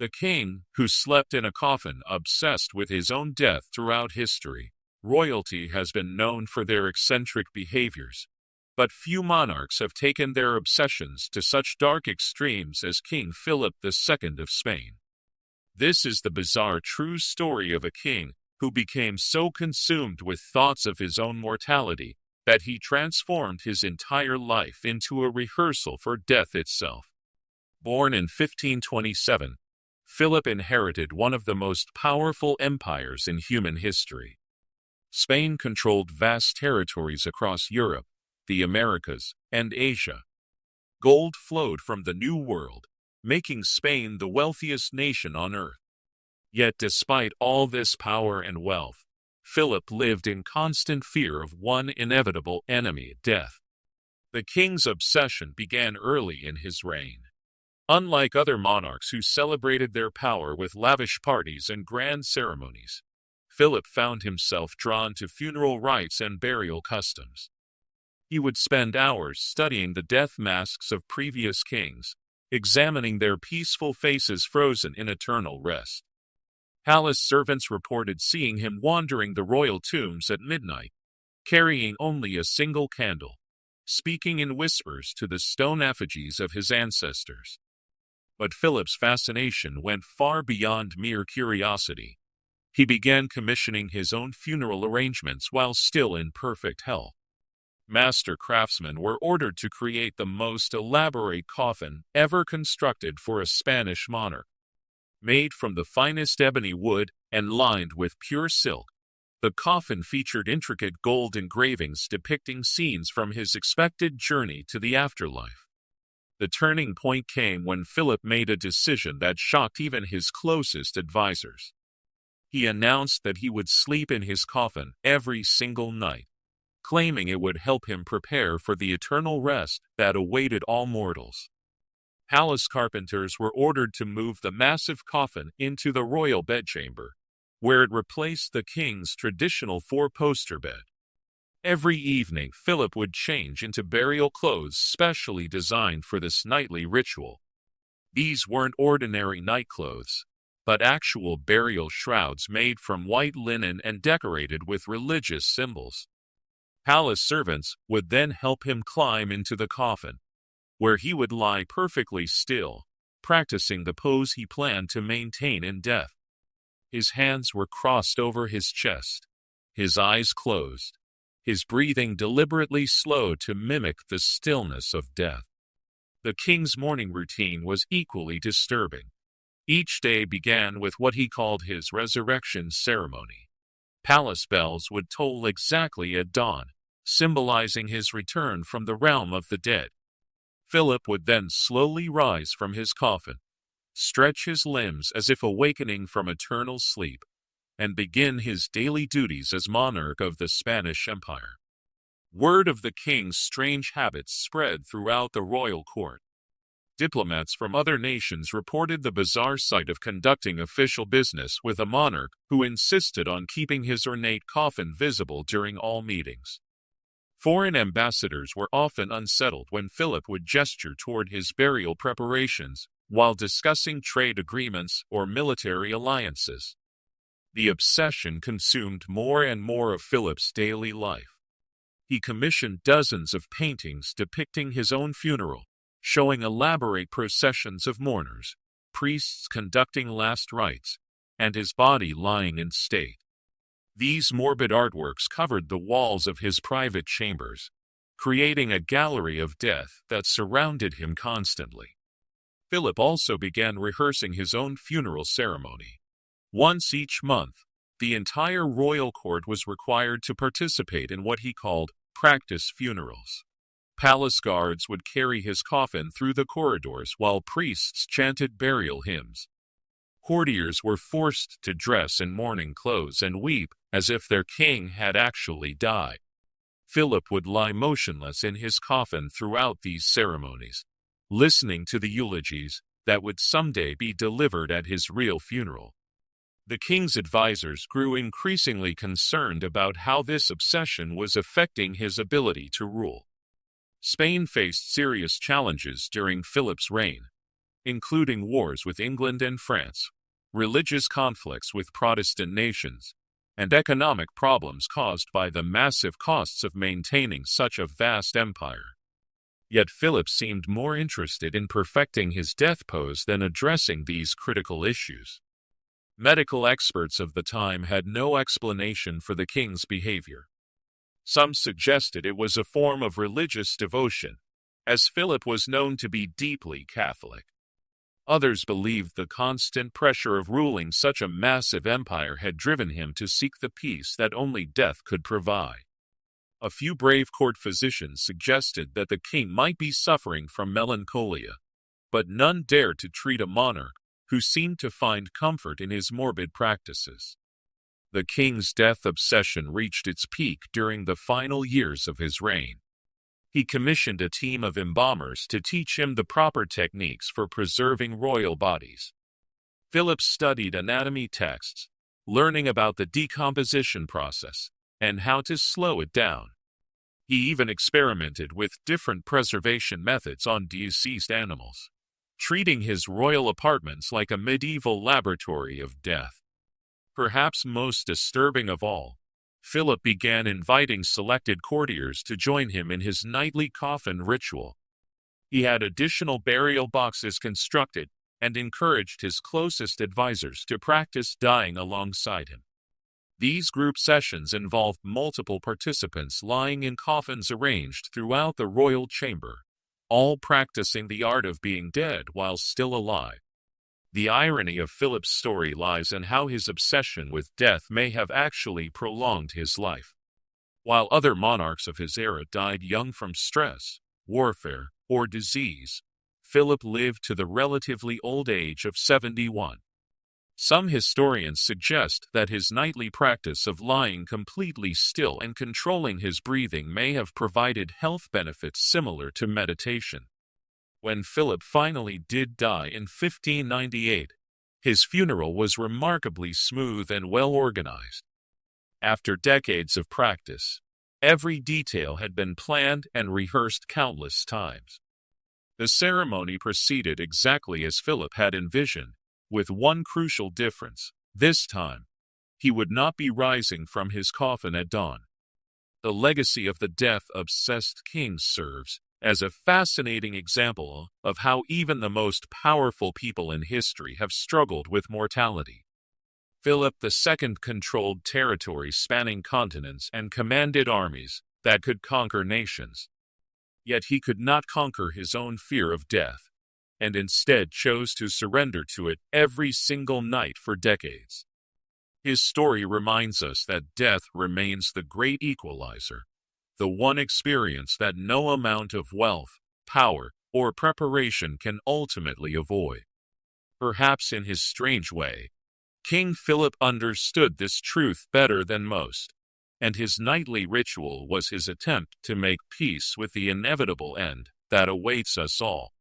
The king, who slept in a coffin, obsessed with his own death throughout history. Royalty has been known for their eccentric behaviors, but few monarchs have taken their obsessions to such dark extremes as King Philip II of Spain. This is the bizarre true story of a king who became so consumed with thoughts of his own mortality that he transformed his entire life into a rehearsal for death itself. Born in 1527, Philip inherited one of the most powerful empires in human history. Spain controlled vast territories across Europe, the Americas, and Asia. Gold flowed from the New World, making Spain the wealthiest nation on earth. Yet despite all this power and wealth, Philip lived in constant fear of one inevitable enemy, death. The king's obsession began early in his reign. Unlike other monarchs who celebrated their power with lavish parties and grand ceremonies, Philip found himself drawn to funeral rites and burial customs. He would spend hours studying the death masks of previous kings, examining their peaceful faces frozen in eternal rest. Palace servants reported seeing him wandering the royal tombs at midnight, carrying only a single candle, speaking in whispers to the stone effigies of his ancestors. But Philip's fascination went far beyond mere curiosity. He began commissioning his own funeral arrangements while still in perfect health. Master craftsmen were ordered to create the most elaborate coffin ever constructed for a Spanish monarch. Made from the finest ebony wood and lined with pure silk, the coffin featured intricate gold engravings depicting scenes from his expected journey to the afterlife. The turning point came when Philip made a decision that shocked even his closest advisors. He announced that he would sleep in his coffin every single night, claiming it would help him prepare for the eternal rest that awaited all mortals. Palace carpenters were ordered to move the massive coffin into the royal bedchamber, where it replaced the king's traditional four-poster bed. Every evening, Philip would change into burial clothes specially designed for this nightly ritual. These weren't ordinary nightclothes, but actual burial shrouds made from white linen and decorated with religious symbols. Palace servants would then help him climb into the coffin, where he would lie perfectly still, practicing the pose he planned to maintain in death. His hands were crossed over his chest, his eyes closed, his breathing deliberately slowed to mimic the stillness of death. The king's morning routine was equally disturbing. Each day began with what he called his resurrection ceremony. Palace bells would toll exactly at dawn, symbolizing his return from the realm of the dead. Philip would then slowly rise from his coffin, stretch his limbs as if awakening from eternal sleep, and begin his daily duties as monarch of the Spanish Empire. Word of the king's strange habits spread throughout the royal court. Diplomats from other nations reported the bizarre sight of conducting official business with a monarch who insisted on keeping his ornate coffin visible during all meetings. Foreign ambassadors were often unsettled when Philip would gesture toward his burial preparations while discussing trade agreements or military alliances. The obsession consumed more and more of Philip's daily life. He commissioned dozens of paintings depicting his own funeral, showing elaborate processions of mourners, priests conducting last rites, and his body lying in state. These morbid artworks covered the walls of his private chambers, creating a gallery of death that surrounded him constantly. Philip also began rehearsing his own funeral ceremony. Once each month, the entire royal court was required to participate in what he called practice funerals. Palace guards would carry his coffin through the corridors while priests chanted burial hymns. Courtiers were forced to dress in mourning clothes and weep as if their king had actually died. Philip would lie motionless in his coffin throughout these ceremonies, listening to the eulogies that would someday be delivered at his real funeral. The king's advisors grew increasingly concerned about how this obsession was affecting his ability to rule. Spain faced serious challenges during Philip's reign. including wars with England and France, religious conflicts with Protestant nations, and economic problems caused by the massive costs of maintaining such a vast empire. Yet Philip seemed more interested in perfecting his death pose than addressing these critical issues. Medical experts of the time had no explanation for the king's behavior. Some suggested it was a form of religious devotion, as Philip was known to be deeply Catholic. Others believed the constant pressure of ruling such a massive empire had driven him to seek the peace that only death could provide. A few brave court physicians suggested that the king might be suffering from melancholia, but none dared to treat a monarch who seemed to find comfort in his morbid practices. The king's death obsession reached its peak during the final years of his reign. He commissioned a team of embalmers to teach him the proper techniques for preserving royal bodies. Philip studied anatomy texts, learning about the decomposition process and how to slow it down. He even experimented with different preservation methods on deceased animals, treating his royal apartments like a medieval laboratory of death. Perhaps most disturbing of all, Philip began inviting selected courtiers to join him in his nightly coffin ritual. He had additional burial boxes constructed and encouraged his closest advisors to practice dying alongside him. These group sessions involved multiple participants lying in coffins arranged throughout the royal chamber, all practicing the art of being dead while still alive. The irony of Philip's story lies in how his obsession with death may have actually prolonged his life. While other monarchs of his era died young from stress, warfare, or disease, Philip lived to the relatively old age of 71. Some historians suggest that his nightly practice of lying completely still and controlling his breathing may have provided health benefits similar to meditation. When Philip finally did die in 1598, his funeral was remarkably smooth and well organized. After decades of practice, every detail had been planned and rehearsed countless times. The ceremony proceeded exactly as Philip had envisioned, with one crucial difference. This time, he would not be rising from his coffin at dawn. The legacy of the death-obsessed king serves as a fascinating example of how even the most powerful people in history have struggled with mortality. Philip II controlled territories spanning continents and commanded armies that could conquer nations. Yet he could not conquer his own fear of death, and instead chose to surrender to it every single night for decades. His story reminds us that death remains the great equalizer, the one experience that no amount of wealth, power, or preparation can ultimately avoid. Perhaps in his strange way, King Philip understood this truth better than most, and his nightly ritual was his attempt to make peace with the inevitable end that awaits us all.